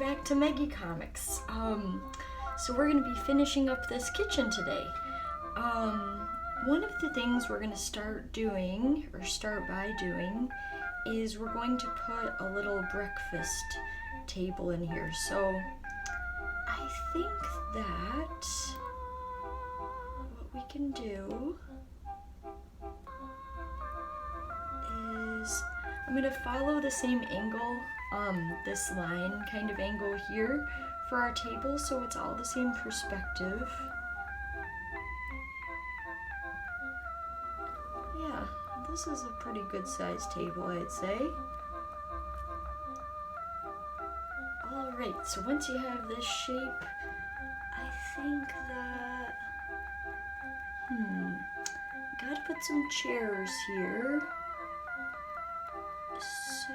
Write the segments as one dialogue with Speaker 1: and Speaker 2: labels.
Speaker 1: back to Meggiecomix. So we're gonna be finishing up this kitchen today. One of the things we're gonna start by doing, is we're going to put a little breakfast table in here. So I think that what we can do is I'm gonna follow the same angle, this line kind of angle here for our table, so it's all the same perspective. Yeah, this is a pretty good sized table, I'd say. Alright, so once you have this shape, I think that, gotta put some chairs here. So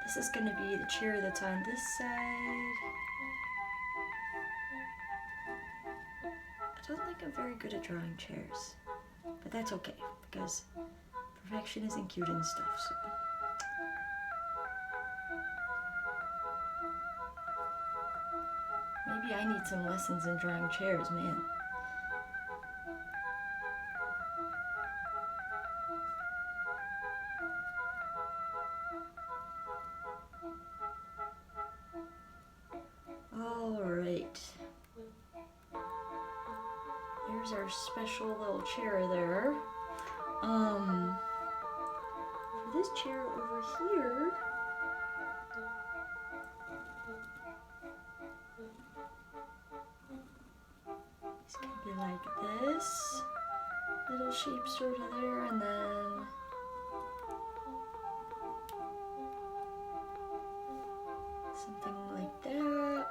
Speaker 1: this is going to be the chair that's on this side. I don't think I'm very good at drawing chairs, but that's okay because perfection isn't cute and stuff. So. Maybe I need some lessons in drawing chairs, man. There's our special little chair there. For this chair over here, it's gonna be like this. Little shape sort of there, and then something like that.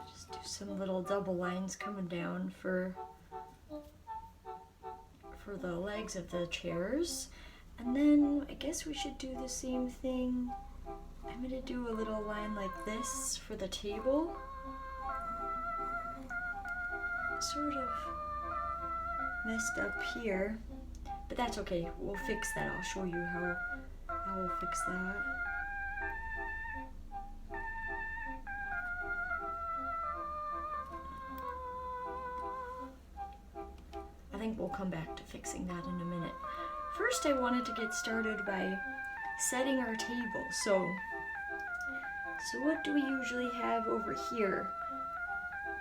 Speaker 1: Just do some little double lines coming down for the legs of the chairs. And then I guess we should do the same thing. I'm gonna do a little line like this for the table. Sort of messed up here, but that's okay. We'll fix that. I'll show you how we'll fix that. I think we'll come back to fixing that in a minute. First, I wanted to get started by setting our table. So what do we usually have over here?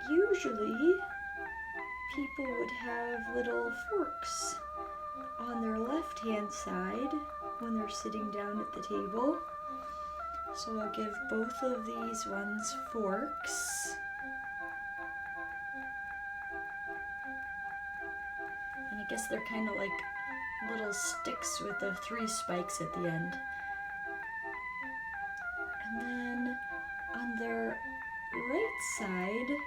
Speaker 1: Usually, people would have little forks on their left-hand side when they're sitting down at the table. So I'll give both of these ones forks. And I guess they're kind of like little sticks with the 3 spikes at the end. And then on their right side,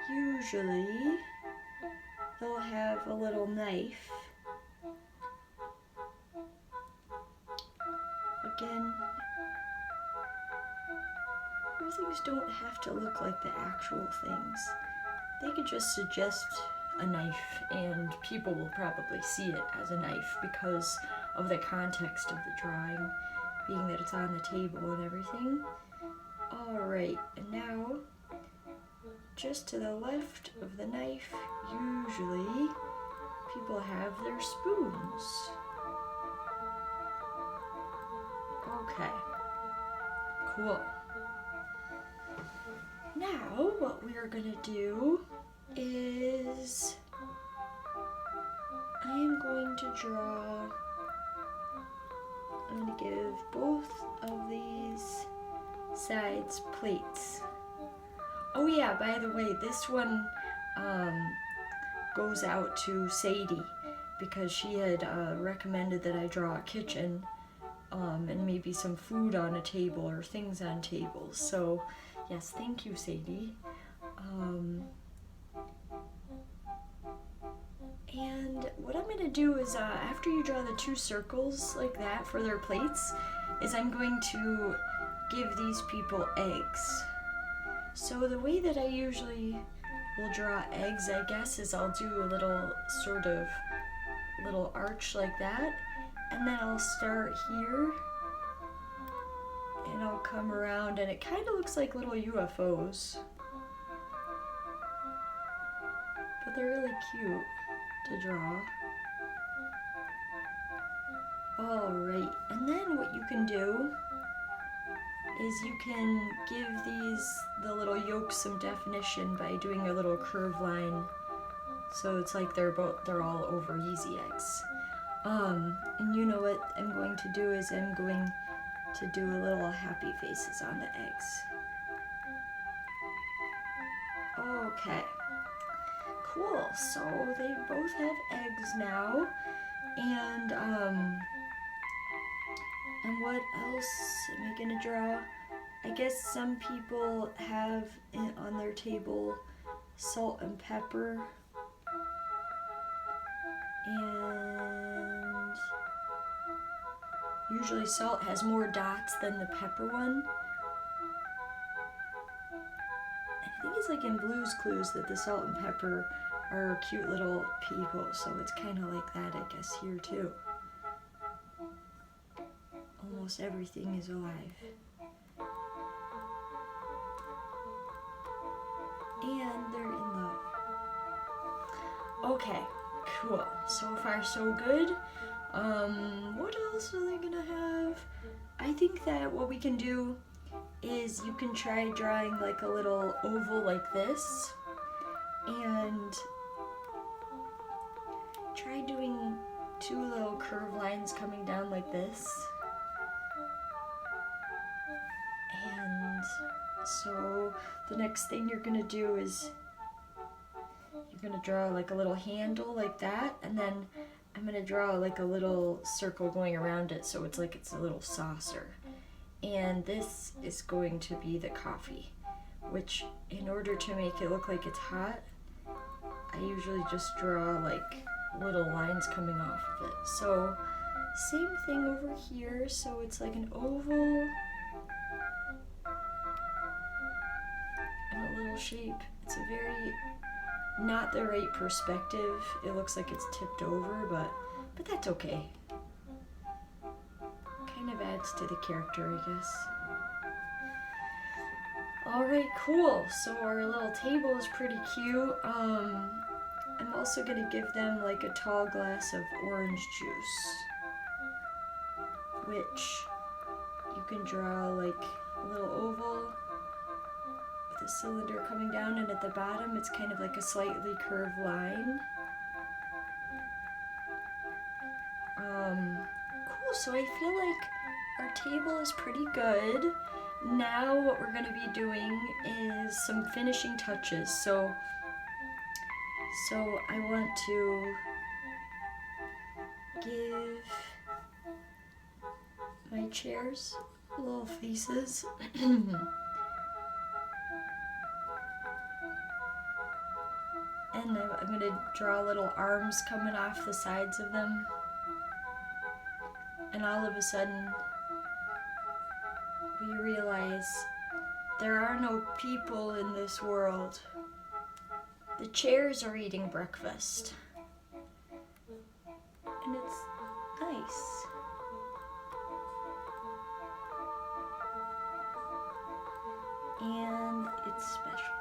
Speaker 1: usually they'll have a little knife. Again, things don't have to look like the actual things. They could just suggest a knife and people will probably see it as a knife because of the context of the drawing, being that it's on the table and everything. Alright, and now, just to the left of the knife, usually people have their spoons. Okay, cool. Now, what we are gonna do is I am going to draw, I'm going to give both of these sides plates. Oh yeah, by the way, this one goes out to Sadie because she had recommended that I draw a kitchen and maybe some food on a table or things on tables. So yes, thank you, Sadie. And what I'm going to do is, after you draw the 2 circles like that for their plates, is I'm going to give these people eggs. So the way that I usually we'll draw eggs, I guess, is I'll do a little sort of little arch like that, and then I'll start here and I'll come around, and it kind of looks like little UFOs, but they're really cute to draw. Alright, and then what you can do is you can give the little yolks some definition by doing a little curved line, so it's like they're all over easy eggs. And you know what I'm going to do is I'm going to do a little happy faces on the eggs. Okay, cool. So they both have eggs now, and what else am I gonna draw? I guess some people have on their table salt and pepper, and usually salt has more dots than the pepper one. I think it's like in Blue's Clues that the salt and pepper are cute little people, so it's kind of like that, I guess, here too. Almost everything is alive. And they're in love. Okay, cool. So far so good. What else are they gonna have? I think that what we can do is you can try drawing like a little oval like this, and try doing two little curved lines coming down like this. And so the next thing you're gonna do is you're gonna draw like a little handle like that, and then I'm gonna draw like a little circle going around it, so it's like it's a little saucer. And this is going to be the coffee, which in order to make it look like it's hot, I usually just draw like little lines coming off of it. So same thing over here, so it's like an oval and a little shape. It's a very not the right perspective. It looks like it's tipped over, but that's okay. Kind of adds to the character, I guess. Alright, cool. So our little table is pretty cute. I'm also gonna give them like a tall glass of orange juice, which you can draw like a little oval with a cylinder coming down, and at the bottom it's kind of like a slightly curved line. Cool, so I feel like our table is pretty good. Now what we're gonna be doing is some finishing touches. So I want to give my chairs little faces. And I'm going to draw little arms coming off the sides of them. And all of a sudden, we realize there are no people in this world. The chairs are eating breakfast. And it's nice. And it's special.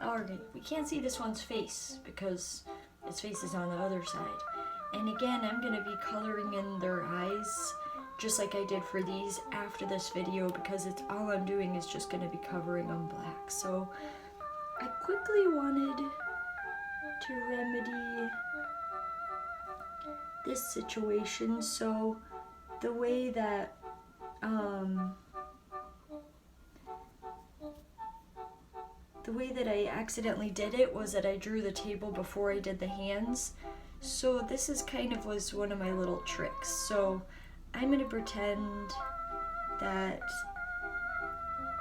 Speaker 1: Alright, we can't see this one's face because its face is on the other side. And again, I'm going to be coloring in their eyes just like I did for these after this video, because it's all I'm doing is just going to be covering them black. So I quickly wanted to remedy this situation. So the way that I accidentally did it was that I drew the table before I did the hands. So this is kind of was one of my little tricks. So I'm going to pretend that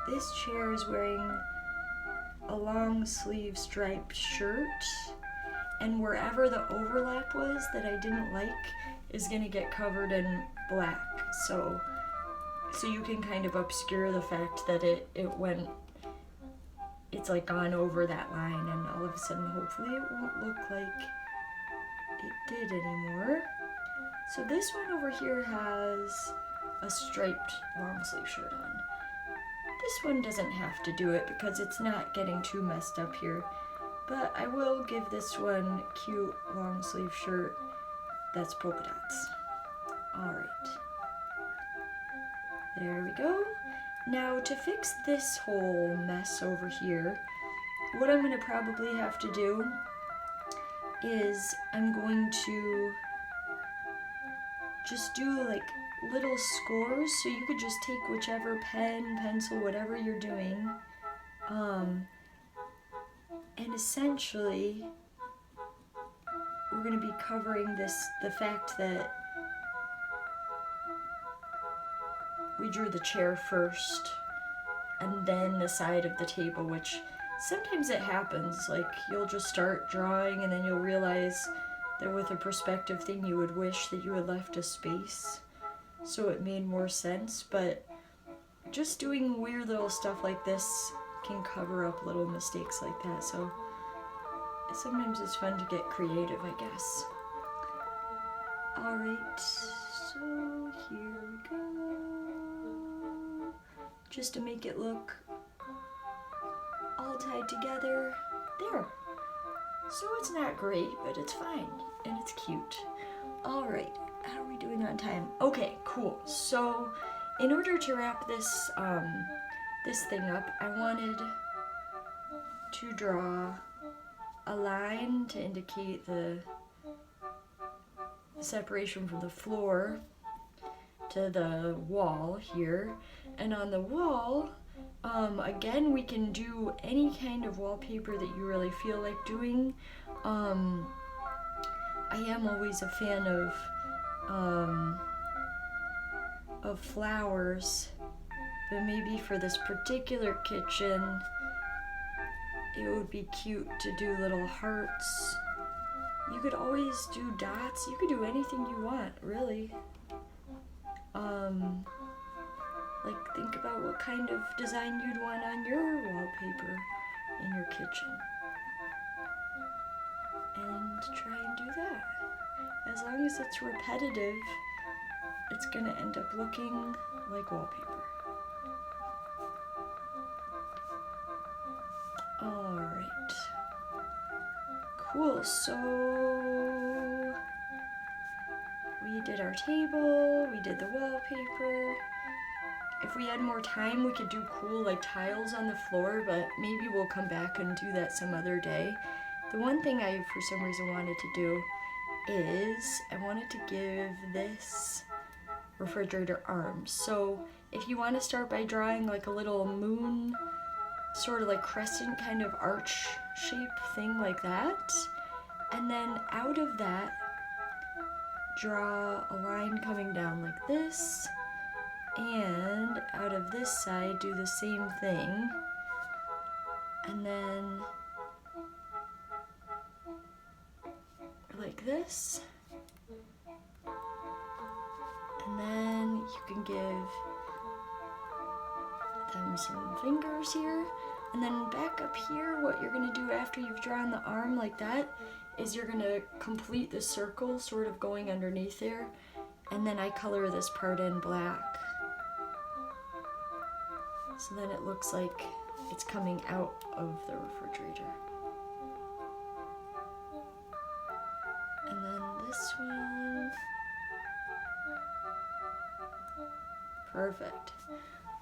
Speaker 1: this chair is wearing a long sleeve striped shirt, and wherever the overlap was that I didn't like is going to get covered in black. So you can kind of obscure the fact that it went it's like gone over that line, and all of a sudden hopefully it won't look like it did anymore. So this one over here has a striped long sleeve shirt on. This one doesn't have to do it because it's not getting too messed up here, but I will give this one a cute long sleeve shirt that's polka dots. Alright, there we go. Now to fix this whole mess over here, what I'm going to probably have to do is I'm going to just do like little scores, so you could just take whichever pen, pencil, whatever you're doing, and essentially we're going to be covering the fact that we drew the chair first and then the side of the table, which sometimes it happens, like you'll just start drawing and then you'll realize that with a perspective thing you would wish that you had left a space so it made more sense, but just doing weird little stuff like this can cover up little mistakes like that, so sometimes it's fun to get creative, I guess. Alright, so here we go. Just to make it look all tied together. There. So it's not great, but it's fine, and it's cute. Alright, how are we doing on time? Okay, cool. So in order to wrap this this thing up, I wanted to draw a line to indicate the separation from the floor to the wall here. And on the wall, again, we can do any kind of wallpaper that you really feel like doing. I am always a fan of flowers, but maybe for this particular kitchen, it would be cute to do little hearts. You could always do dots. You could do anything you want, really. Like think about what kind of design you'd want on your wallpaper in your kitchen. And try and do that. As long as it's repetitive, it's gonna end up looking like wallpaper. Alright. Cool, so we did our table, we did the wallpaper. If we had more time, we could do cool like tiles on the floor, but maybe we'll come back and do that some other day. The one thing I, for some reason, wanted to do is I wanted to give this refrigerator arms. So if you want to start by drawing like a little moon, sort of like crescent kind of arch shape thing like that, and then out of that, draw a line coming down like this, and out of this side do the same thing, and then like this, and then you can give them some fingers here, and then back up here what you're going to do after you've drawn the arm like that is you're going to complete the circle sort of going underneath there, and then I color this part in black. So then it looks like it's coming out of the refrigerator. And then this one. Perfect.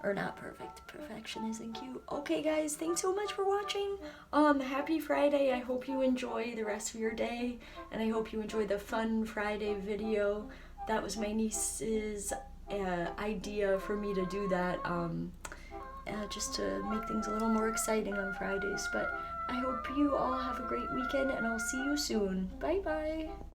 Speaker 1: Or not perfect. Perfection isn't cute. Okay guys, thanks so much for watching. Happy Friday. I hope you enjoy the rest of your day, and I hope you enjoy the Fun Friday video. That was my niece's idea for me to do that. Just to make things a little more exciting on Fridays. But I hope you all have a great weekend, and I'll see you soon. Bye bye.